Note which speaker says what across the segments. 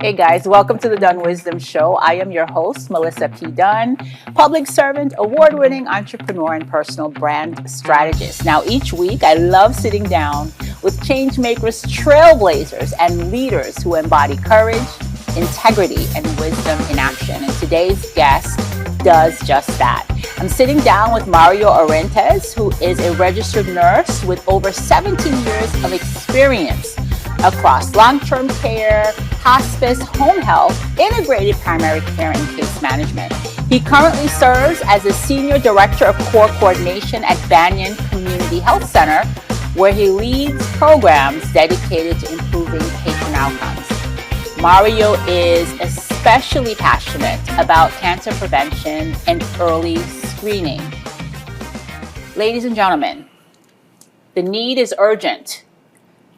Speaker 1: Hey guys, welcome to the Dunn-Wisdom Show. I am your host, Melissa P. Dunn, public servant, award-winning entrepreneur, and personal brand strategist. Now, each week, I love sitting down with change makers, trailblazers, and leaders who embody courage, integrity, and wisdom in action. And today's guest does just that. I'm sitting down with Mario Orantes, who is a registered nurse with over 17 years of experience across long-term care, hospice, home health, integrated primary care, and case management. He currently serves as a Senior Director of Core Coordination at Banyan Community Health Center, where he leads programs dedicated to improving patient outcomes. Mario is especially passionate about cancer prevention and early screening. Ladies and gentlemen, the need is urgent.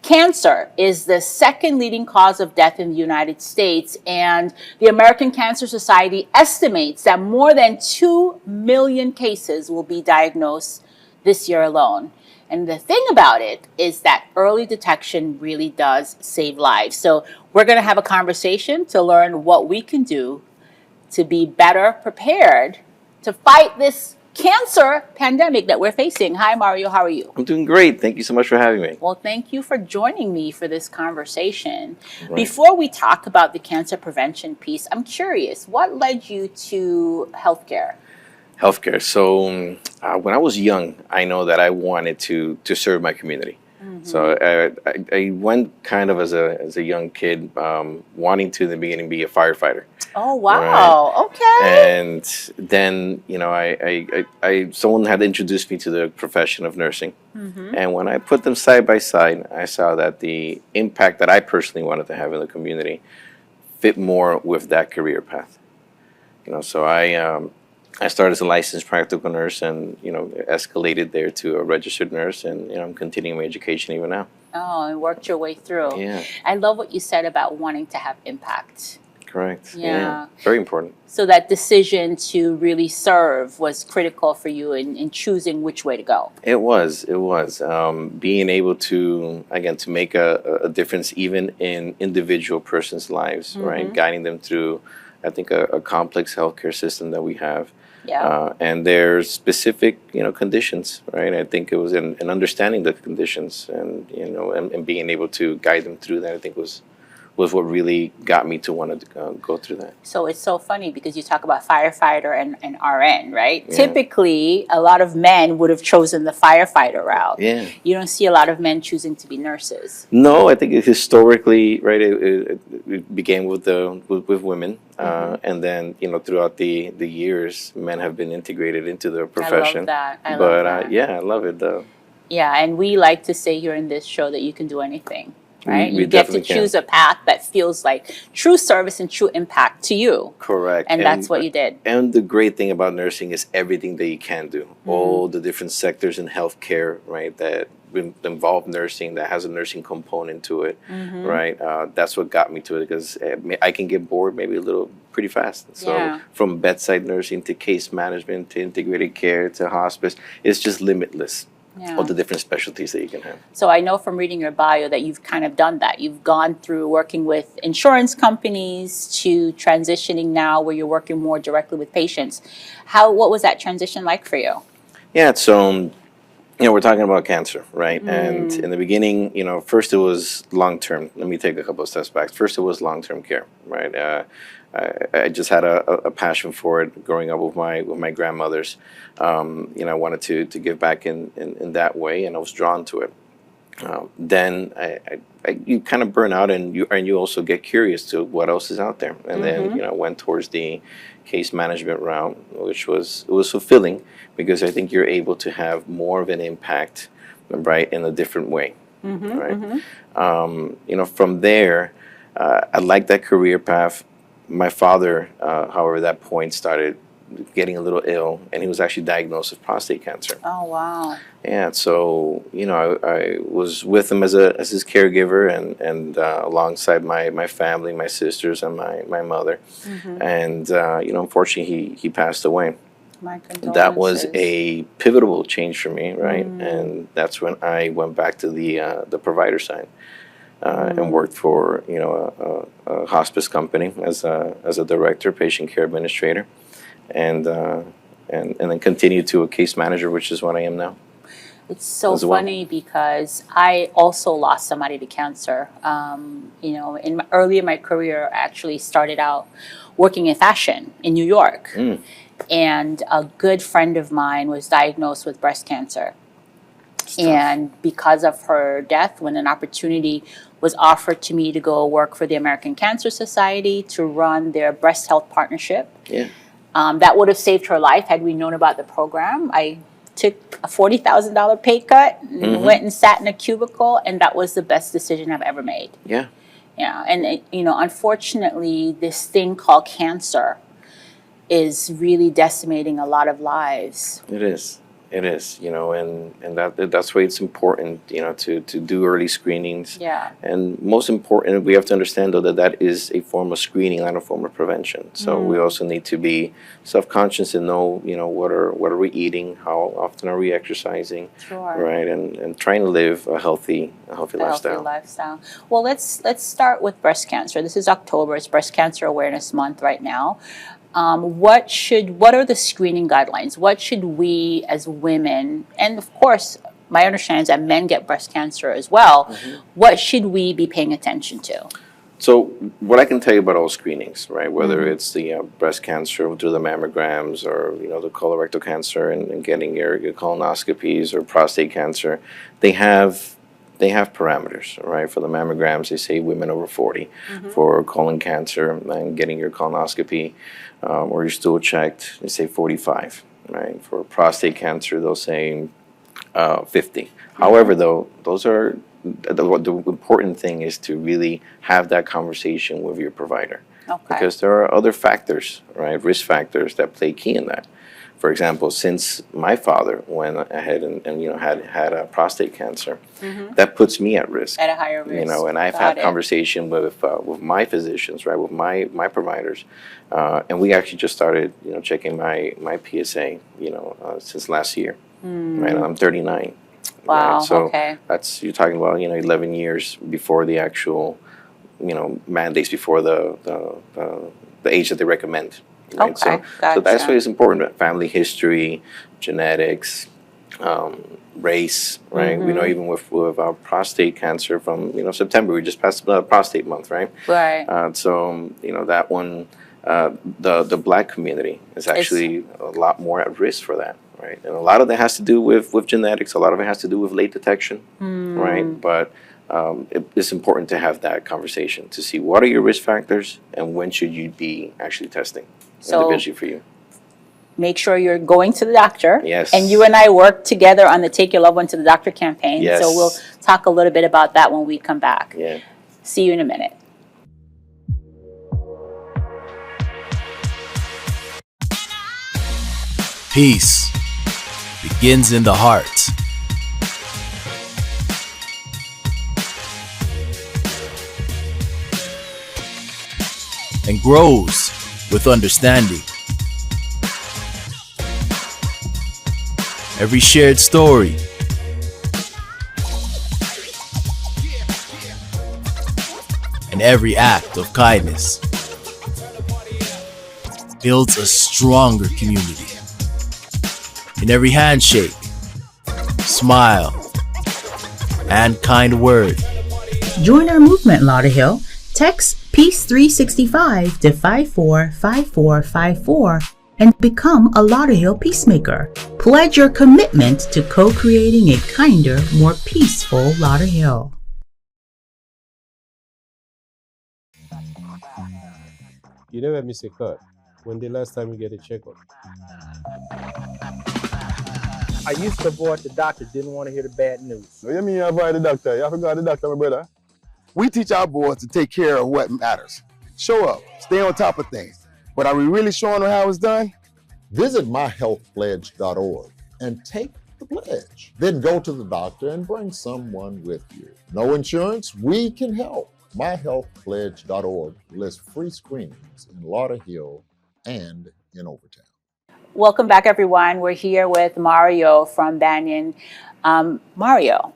Speaker 1: Cancer is the second leading cause of death in the United States, and the American Cancer Society estimates that more than 2 million cases will be diagnosed this year alone. And the thing about it is that early detection really does save lives. So we're going to have a conversation to learn what we can do to be better prepared to fight this cancer pandemic that we're facing. Hi, Mario. How are you?
Speaker 2: I'm doing great. Thank you so much for having me.
Speaker 1: Well, thank you for joining me for this conversation.
Speaker 2: Right.
Speaker 1: Before we talk about the cancer prevention piece, I'm curious, what led you to healthcare?
Speaker 2: Healthcare. So when I was young, I know that I wanted to serve my community.
Speaker 1: Mm-hmm.
Speaker 2: So I went kind of as a young kid, wanting to in the beginning be a firefighter.
Speaker 1: Oh, wow.
Speaker 2: Right?
Speaker 1: Okay.
Speaker 2: And then, I someone had introduced me to the profession of nursing.
Speaker 1: Mm-hmm.
Speaker 2: And when I put them side by side, I saw that the impact that I personally wanted to have in the community fit more with that career path. So I started as a licensed practical nurse and, escalated there to a registered nurse, and, I'm continuing my education even now.
Speaker 1: Oh, and worked your way through.
Speaker 2: Yeah.
Speaker 1: I love what you said about wanting to have impact.
Speaker 2: Correct.
Speaker 1: Yeah.
Speaker 2: Very important.
Speaker 1: So that decision to really serve was critical for you in choosing which way to go.
Speaker 2: It was. Being able to, again, to make a difference even in individual persons' lives,
Speaker 1: Mm-hmm.
Speaker 2: right? Guiding them through, I think, a complex healthcare system that we have.
Speaker 1: Yeah.
Speaker 2: And there's specific, conditions, right? I think it was in understanding the conditions and, and being able to guide them through that, I think was what really got me to want to go through that.
Speaker 1: So it's so funny because you talk about firefighter and RN, right?
Speaker 2: Yeah.
Speaker 1: Typically, a lot of men would have chosen the firefighter route.
Speaker 2: Yeah.
Speaker 1: You don't see a lot of men choosing to be nurses.
Speaker 2: No, I think historically, right, it began with women,
Speaker 1: Mm-hmm.
Speaker 2: and then throughout the years, men have been integrated into the profession.
Speaker 1: I love that.
Speaker 2: Yeah, I love it though.
Speaker 1: Yeah, and we like to say here in this show that you can do anything, right?
Speaker 2: We
Speaker 1: You get to
Speaker 2: definitely can.
Speaker 1: choose a path that feels like true service and true impact to you.
Speaker 2: Correct.
Speaker 1: And that's what you did.
Speaker 2: And the great thing about nursing is everything that you can do.
Speaker 1: Mm-hmm.
Speaker 2: All the different sectors in healthcare, right, that involve nursing, that has a nursing component to it,
Speaker 1: Mm-hmm.
Speaker 2: right? That's what got me to it, because I can get bored maybe a little pretty fast. So
Speaker 1: Yeah.
Speaker 2: from bedside nursing to case management to integrated care to hospice, it's just limitless.
Speaker 1: Yeah.
Speaker 2: All the different specialties that you can have.
Speaker 1: So I know from reading your bio that you've kind of done that. You've gone through working with insurance companies to transitioning now where you're working more directly with patients. What was that transition like for you?
Speaker 2: Yeah, so we're talking about cancer, right? And in the beginning, first it was long-term. Let me take a couple of steps back. First it was long-term care, right? I just had a passion for it growing up with my grandmothers. I wanted to give back in that way, and I was drawn to it. Then you kind of burn out, and you also get curious to what else is out there. And then I went towards the case management route, which was fulfilling because I think you're able to have more of an impact, right, in a different way, right? From there, I liked that career path. My father, however, at that point started getting a little ill, and he was actually diagnosed with prostate cancer.
Speaker 1: Oh, wow.
Speaker 2: Yeah, so I was with him as his caregiver, and alongside my family, my sisters, and my mother, and unfortunately he passed away.
Speaker 1: My condolences.
Speaker 2: That was a pivotal change for me, right? And that's when I went back to the provider side. and worked for a hospice company as a director, patient care administrator, and then continued to a case manager, which is what I am now.
Speaker 1: It's so funny because I also lost somebody to cancer. Early in my career, I actually started out working in fashion in New York. And a good friend of mine was diagnosed with breast cancer. And because of her death, when an opportunity was offered to me to go work for the American Cancer Society to run their breast health partnership, that would have saved her life had we known about the program. I took a $40,000 pay cut and went and sat in a cubicle, and that was the best decision I've ever made. Yeah, and unfortunately, this thing called cancer is really decimating a lot of lives. It is, and that's why it's important, to do early screenings. Yeah. And most important, we have to understand though that is a form of screening, not a form of prevention. So we also need to be self-conscious and know, what are we eating, how often are we exercising, right, and trying to live a healthy lifestyle. Well, let's start with breast cancer. This is October. It's Breast Cancer Awareness Month right now. What are the screening guidelines? What should we as women, and of course, my understanding is that men get breast cancer as well. What should we be paying attention to? So what I can tell you about all screenings, right? Whether it's the breast cancer through the mammograms, or the colorectal cancer and getting your colonoscopies, or prostate cancer, they have parameters, right? For the mammograms, they say women over 40. For colon cancer and getting your colonoscopy or your stool checked, they say 45, right? For prostate cancer, they'll say 50. However, though, those are the important thing is to really have that conversation with your provider, because there are other factors, right? Risk factors that play key in that. For example, since my father went ahead and had a prostate cancer, that puts me at risk. At a higher risk. And I've had conversation with my physicians, right, with my providers, and we actually just started, checking my PSA, since last year, right? And I'm 39. Wow. Right? So that's, you're talking about, 11 years before the actual, mandates, before the age that they recommend. Right? So that's why it's important. Family history, genetics, race, right? We know even with our prostate cancer from, September, we just passed prostate month, right? Right. So, that one, the Black community is actually a lot more at risk for that, right? And a lot of that has to do with genetics. A lot of it has to do with late detection, right? But it's important to have that conversation to see what are your risk factors and when should you be actually testing individually for you. Make sure you're going to the doctor. Yes. And you and I work together on the Take Your Loved One to the Doctor campaign. Yes. So we'll talk a little bit about that when we come back. Yeah. See you in a minute.
Speaker 3: Peace begins in the heart. And grows with understanding. Every shared story and every act of kindness builds a stronger community. In every handshake, smile, and kind word.
Speaker 1: Join our movement, Lauderhill. Text Peace365 to 545454 and become a Lauderhill Peacemaker. Pledge your commitment to co-creating a kinder, more peaceful Lauderhill.
Speaker 4: You never miss a cut. When the last time you get a checkup?
Speaker 5: I used to avoid the doctor, didn't want to hear the bad news.
Speaker 6: What do you mean you avoid the doctor? You forgot the doctor, my brother. We teach our boys to take care of what matters. Show up, stay on top of things. But are we really showing them how it's done?
Speaker 7: Visit myhealthpledge.org and take the pledge. Then go to the doctor and bring someone with you. No insurance? We can help. myhealthpledge.org lists free screenings in Lauderhill and in Overtown.
Speaker 1: Welcome back, everyone. We're here with Mario from Banyan. Mario,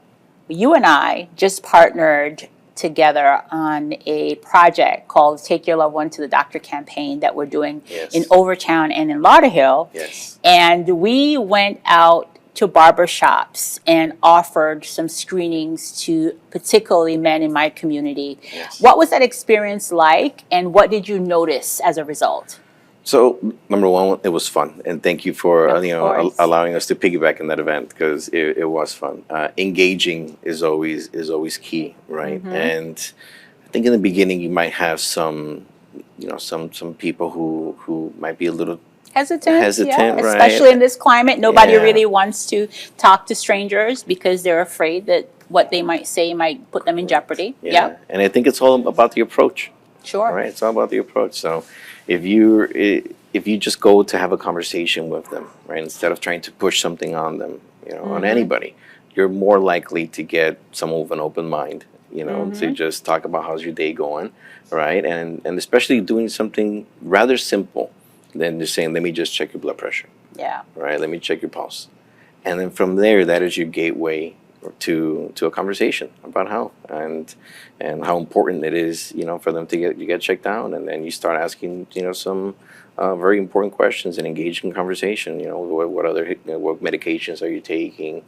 Speaker 1: you and I just partnered together on a project called Take Your Loved One to the Doctor campaign that we're doing
Speaker 2: Yes.
Speaker 1: in Overtown and in Lauderhill.
Speaker 2: Yes.
Speaker 1: And we went out to barber shops and offered some screenings to particularly men in my community.
Speaker 2: Yes.
Speaker 1: What was that experience like, and what did you notice as a result?
Speaker 2: So number one, it was fun, and thank you for
Speaker 1: Of course.
Speaker 2: allowing us to piggyback in that event, because it was fun. Engaging is always key, right?
Speaker 1: Mm-hmm.
Speaker 2: And I think in the beginning you might have some people who might be a little
Speaker 1: Hesitant,
Speaker 2: Hesitant, right.
Speaker 1: especially in this climate. Nobody
Speaker 2: Yeah.
Speaker 1: really wants to talk to strangers because they're afraid that what they might say might put them in jeopardy. Yep,
Speaker 2: And I think it's all about the approach.
Speaker 1: sure.
Speaker 2: All right, it's all about the approach. So if you just go to have a conversation with them, right, instead of trying to push something on them, on anybody, you're more likely to get someone with an open mind, to just talk about how's your day going, right, and especially doing something rather simple than just saying, let me just check your blood pressure,
Speaker 1: Yeah,
Speaker 2: right, let me check your pulse, and then from there, that is your gateway to a conversation about health and how important it is, for them to get checked out, and then you start asking, some very important questions and engage in conversation. What other what medications are you taking?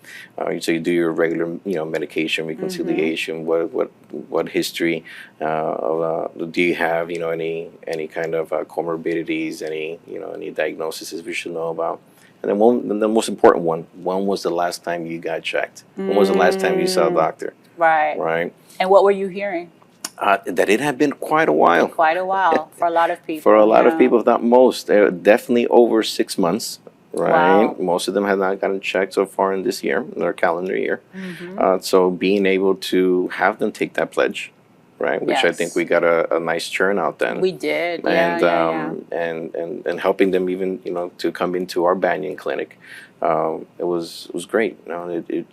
Speaker 2: So you do your regular, medication reconciliation. What history do you have? Any kind of comorbidities? Any diagnoses we should know about? And then the most important one, when was the last time you got checked? When was the last time you saw a doctor?
Speaker 1: right.
Speaker 2: Right?
Speaker 1: And what were you hearing?
Speaker 2: That it had been quite a while.
Speaker 1: Quite a while for a lot of people.
Speaker 2: For a lot of
Speaker 1: yeah.
Speaker 2: people, if not most. Definitely over 6 months, right?
Speaker 1: Wow.
Speaker 2: Most of them have not gotten checked so far in this year, in their calendar year.
Speaker 1: Mm-hmm.
Speaker 2: So being able to have them take that pledge, right? Which I
Speaker 1: Yes.
Speaker 2: think we got a nice churn out then.
Speaker 1: We did.
Speaker 2: And
Speaker 1: yeah.
Speaker 2: and helping them even to come into our Banyan clinic, it was great.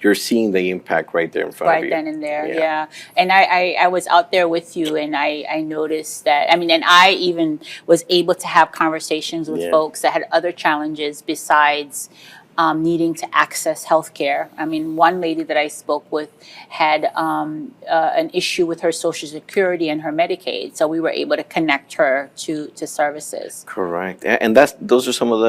Speaker 2: You're seeing the impact right there in front of
Speaker 1: Right
Speaker 2: you.
Speaker 1: then and there, yeah. And I was out there with you, and I noticed that, and I even was able to have conversations with
Speaker 2: Yeah.
Speaker 1: folks that had other challenges besides needing to access healthcare. One lady that I spoke with had an issue with her Social Security and her Medicaid, so we were able to connect her to services.
Speaker 2: Correct, and those are some of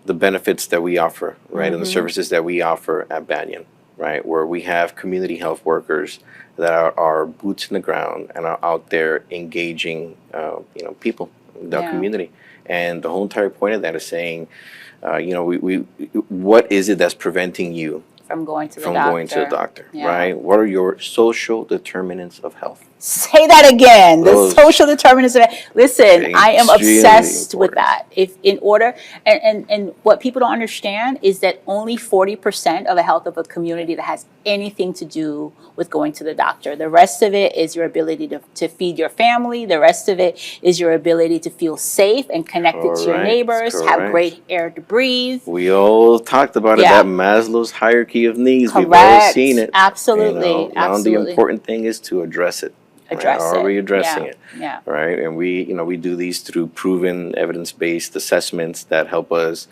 Speaker 2: the benefits that we offer, right, and the services that we offer at Banyan, right, where we have community health workers that are boots in the ground and are out there engaging, people in the
Speaker 1: Yeah.
Speaker 2: community, and the whole entire point of that is saying, we what is it that's preventing you
Speaker 1: From going to the
Speaker 2: from
Speaker 1: doctor.
Speaker 2: going to the doctor,
Speaker 1: Yeah.
Speaker 2: right? What are your social determinants of health?
Speaker 1: Say that again. The
Speaker 2: Those-
Speaker 1: social determinants of it. Listen, I am
Speaker 2: Extremely
Speaker 1: obsessed with
Speaker 2: important.
Speaker 1: that. If in order, and what people don't understand is that only 40% of the health of a community that has anything to do with going to the doctor. The rest of it is your ability to feed your family. The rest of it is your ability to feel safe and connected to your
Speaker 2: Correct,
Speaker 1: neighbors, have
Speaker 2: correct.
Speaker 1: great air to breathe.
Speaker 2: We all talked about it,
Speaker 1: Yeah.
Speaker 2: that Maslow's hierarchy of needs. We've all
Speaker 1: Correct.
Speaker 2: seen it.
Speaker 1: Absolutely.
Speaker 2: Now the
Speaker 1: Absolutely.
Speaker 2: important thing is to address it.
Speaker 1: Address
Speaker 2: Right? Are
Speaker 1: it.
Speaker 2: we addressing
Speaker 1: Yeah.
Speaker 2: it?
Speaker 1: Yeah.
Speaker 2: Right? And we do these through proven evidence-based assessments that help us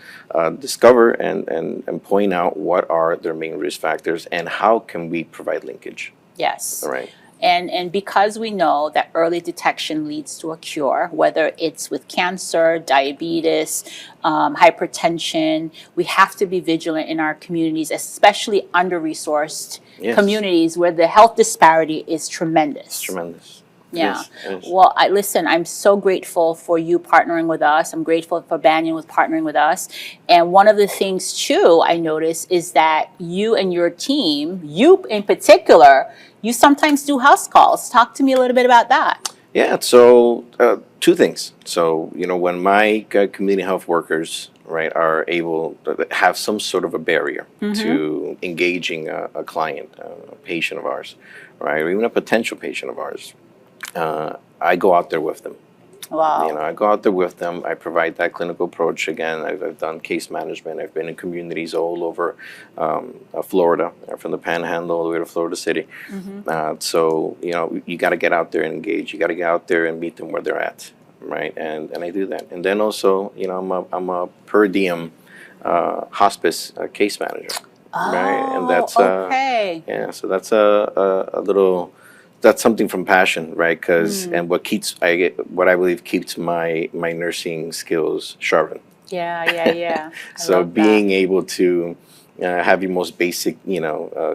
Speaker 2: discover and point out what are their main risk factors and how can we provide linkage.
Speaker 1: Yes.
Speaker 2: All right.
Speaker 1: And because we know that early detection leads to a cure, whether it's with cancer, diabetes, hypertension, we have to be vigilant in our communities, especially under-resourced
Speaker 2: Yes.
Speaker 1: communities where the health disparity is tremendous.
Speaker 2: It's tremendous.
Speaker 1: Yeah.
Speaker 2: Yes, yes.
Speaker 1: Well, listen, I'm so grateful for you partnering with us. I'm grateful for Banyan with partnering with us. And one of the things, too, I notice is that you and your team, you in particular, you sometimes do house calls. Talk to me a little bit about that.
Speaker 2: Yeah, so two things. So, when my community health workers, right, are able to have some sort of a barrier to engaging a client, a patient of ours, right, or even a potential patient of ours, I go out there with them.
Speaker 1: Wow.
Speaker 2: I go out there with them. I provide that clinical approach. Again, I've done case management. I've been in communities all over Florida, from the Panhandle all the way to Florida City. So, you got to get out there and engage. You got to get out there and meet them where they're at, right? And I do that. And then also, I'm a per diem hospice case manager. right? And that's
Speaker 1: okay.
Speaker 2: yeah. So that's a little. That's something from passion, right? Because and what I believe keeps my nursing skills sharpened.
Speaker 1: Yeah. I
Speaker 2: So
Speaker 1: love that.
Speaker 2: being able to have your most basic,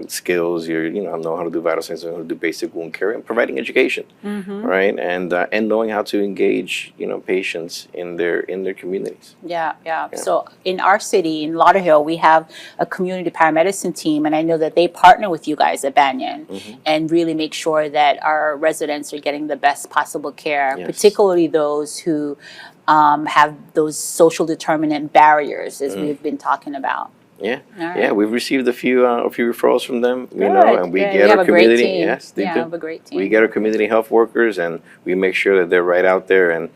Speaker 2: skills, know how to do vital signs, know how to do basic wound care, and providing education, right? And knowing how to engage, patients in their communities.
Speaker 1: Yeah. So in our city, in Lauderhill, we have a community paramedicine team, and I know that they partner with you guys at Banyan and really make sure that our residents are getting the best possible care,
Speaker 2: Yes.
Speaker 1: particularly those who have those social determinant barriers, as we've been talking about.
Speaker 2: Yeah,
Speaker 1: All right.
Speaker 2: yeah, we've received a few referrals from them,
Speaker 1: Good,
Speaker 2: and we
Speaker 1: good.
Speaker 2: get
Speaker 1: You have
Speaker 2: our
Speaker 1: a great
Speaker 2: community.
Speaker 1: team.
Speaker 2: Yes, they
Speaker 1: Yeah,
Speaker 2: do.
Speaker 1: have a great team.
Speaker 2: We get our community health workers, and we make sure that they're right out there and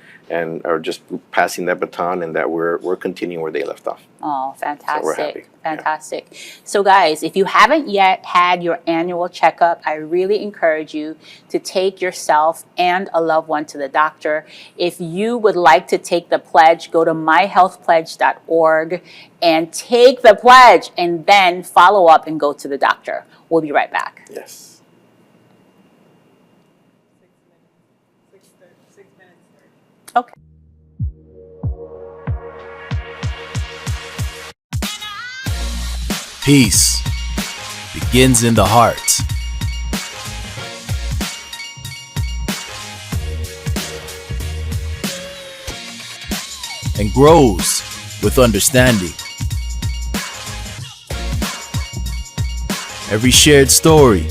Speaker 2: are just passing that baton, and that we're continuing where they left off.
Speaker 1: Oh, fantastic.
Speaker 2: So we're happy.
Speaker 1: Fantastic. So guys, if you haven't yet had your annual checkup, I really encourage you to take yourself and a loved one to the doctor. If you would like to take the pledge, go to myhealthpledge.org and take the pledge, and then follow up and go to the doctor. We'll be right back.
Speaker 2: Yes.
Speaker 1: Okay.
Speaker 3: Peace begins in the heart. And grows with understanding. Every shared story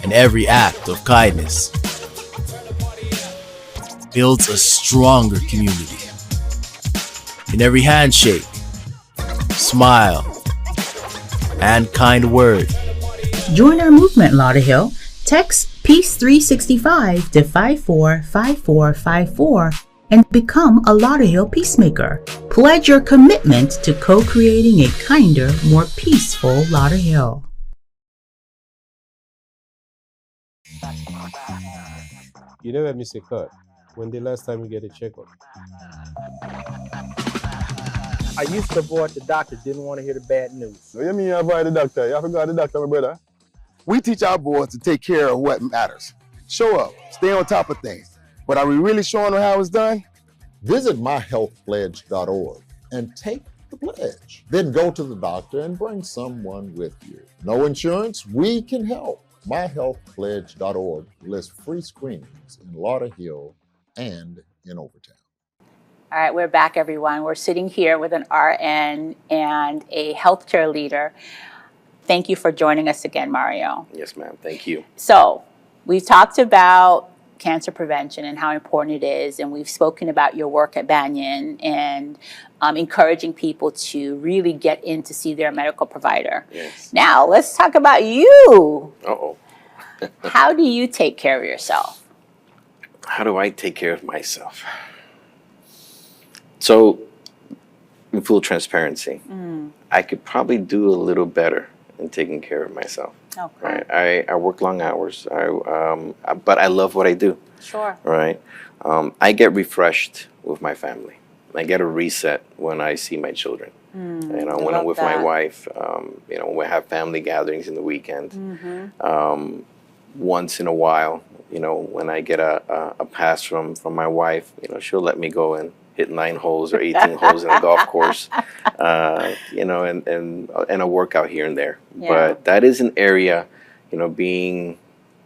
Speaker 3: and every act of kindness builds a stronger community. In every handshake, smile, and kind word.
Speaker 1: Join our movement, Lauderhill. Text Peace 365 to 545454 and become a Lauderhill Peacemaker. Pledge your commitment to co-creating a kinder, more peaceful Lauderhill.
Speaker 4: You never miss a cut. When the last time you get a checkup?
Speaker 5: I used to avoid the doctor, didn't want to hear the bad news.
Speaker 6: No, you mean you avoid the doctor? You forgot the doctor, my brother. We teach our boys to take care of what matters. Show up, stay on top of things. But are we really showing them how it's done?
Speaker 7: Visit myhealthpledge.org and take the pledge. Then go to the doctor and bring someone with you. No insurance? We can help. myhealthpledge.org lists free screenings in Lauderhill and in Overtown.
Speaker 1: All right, we're back, everyone. We're sitting here with an RN and a healthcare leader. Thank you for joining us again, Mario.
Speaker 2: Yes, ma'am. Thank you.
Speaker 1: So we've talked about cancer prevention and how important it is, and we've spoken about your work at Banyan and encouraging people to really get in to see their medical provider.
Speaker 2: Yes.
Speaker 1: Now, let's talk about you.
Speaker 2: Uh-oh.
Speaker 1: How do you take care of yourself?
Speaker 2: How do I take care of myself? So, in full transparency, I could probably do a little better in taking care of myself.
Speaker 1: Okay.
Speaker 2: Right? I work long hours, but I love what I do.
Speaker 1: Sure.
Speaker 2: Right? I get refreshed with my family. I get a reset when I see my children. When I'm with my wife, when we have family gatherings in the weekend. Once in a while, when I get a pass from my wife, she'll let me go and hit 9 holes or 18 holes in a golf course, and a workout here and there.
Speaker 1: Yeah.
Speaker 2: But that is an area, being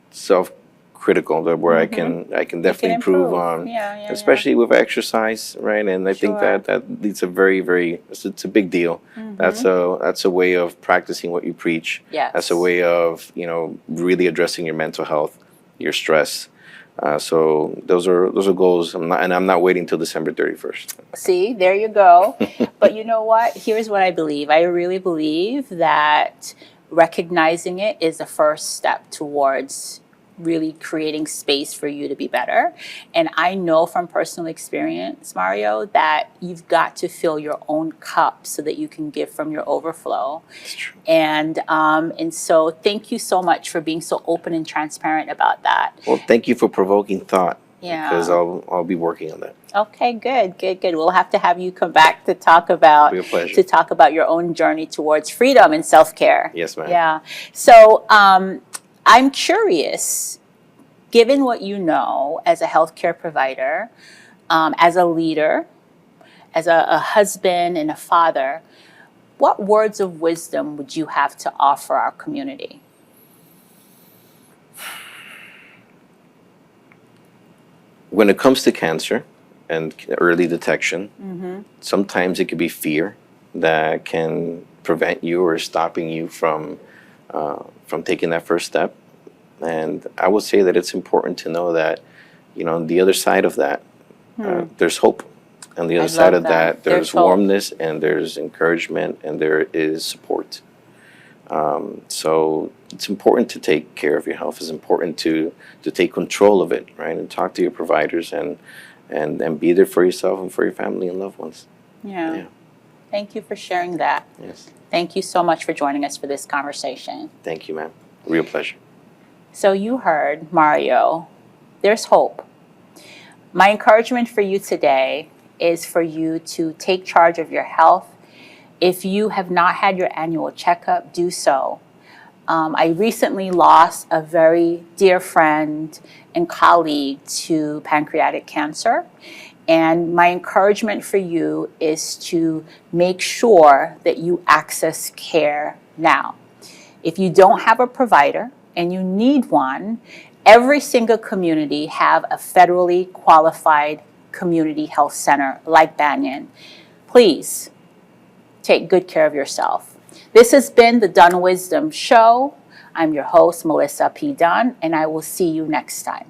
Speaker 2: self-critical, where I can definitely improve on, especially with exercise, right? And I think that it's a very, very, it's a big deal. That's a way of practicing what you preach.
Speaker 1: Yes.
Speaker 2: That's a way of, really addressing your mental health, your stress. So those are goals. I'm not waiting till December 31st.
Speaker 1: See, there you go. But you know what? Here's what I believe. I really believe that recognizing it is the first step towards really creating space for you to be better. And I know from personal experience, Mario, that you've got to fill your own cup so that you can give from your overflow.
Speaker 2: That's true.
Speaker 1: And so thank you so much for being so open and transparent about that.
Speaker 2: Well, thank you for provoking thought.
Speaker 1: Yeah.
Speaker 2: Because I'll be working on that.
Speaker 1: Okay, good. We'll have to have you come back to talk about
Speaker 2: It'll be a pleasure.
Speaker 1: your own journey towards freedom and self-care.
Speaker 2: Yes, ma'am.
Speaker 1: Yeah. So I'm curious, given what you know as a healthcare provider, as a leader, as a husband and a father, what words of wisdom would you have to offer our community?
Speaker 2: When it comes to cancer and early detection, sometimes it could be fear that can prevent you or stopping you from taking that first step. And I would say that it's important to know that, on the other side of that, there's hope. On the other side of that, there's
Speaker 1: hope.
Speaker 2: warmness and there's encouragement and there is support. So it's important to take care of your health. It's important to take control of it, right? And talk to your providers and be there for yourself and for your family and loved ones.
Speaker 1: Yeah. Thank you for sharing that.
Speaker 2: Yes.
Speaker 1: Thank you so much for joining us for this conversation.
Speaker 2: Thank you, ma'am. Real pleasure.
Speaker 1: So you heard Mario, there's hope. My encouragement for you today is for you to take charge of your health. If you have not had your annual checkup, do so. I recently lost a very dear friend and colleague to pancreatic cancer. And my encouragement for you is to make sure that you access care now. If you don't have a provider and you need one, every single community have a federally qualified community health center like Banyan. Please take good care of yourself. This has been the Dunn-Wisdom Show. I'm your host, Melissa P. Dunn, and I will see you next time.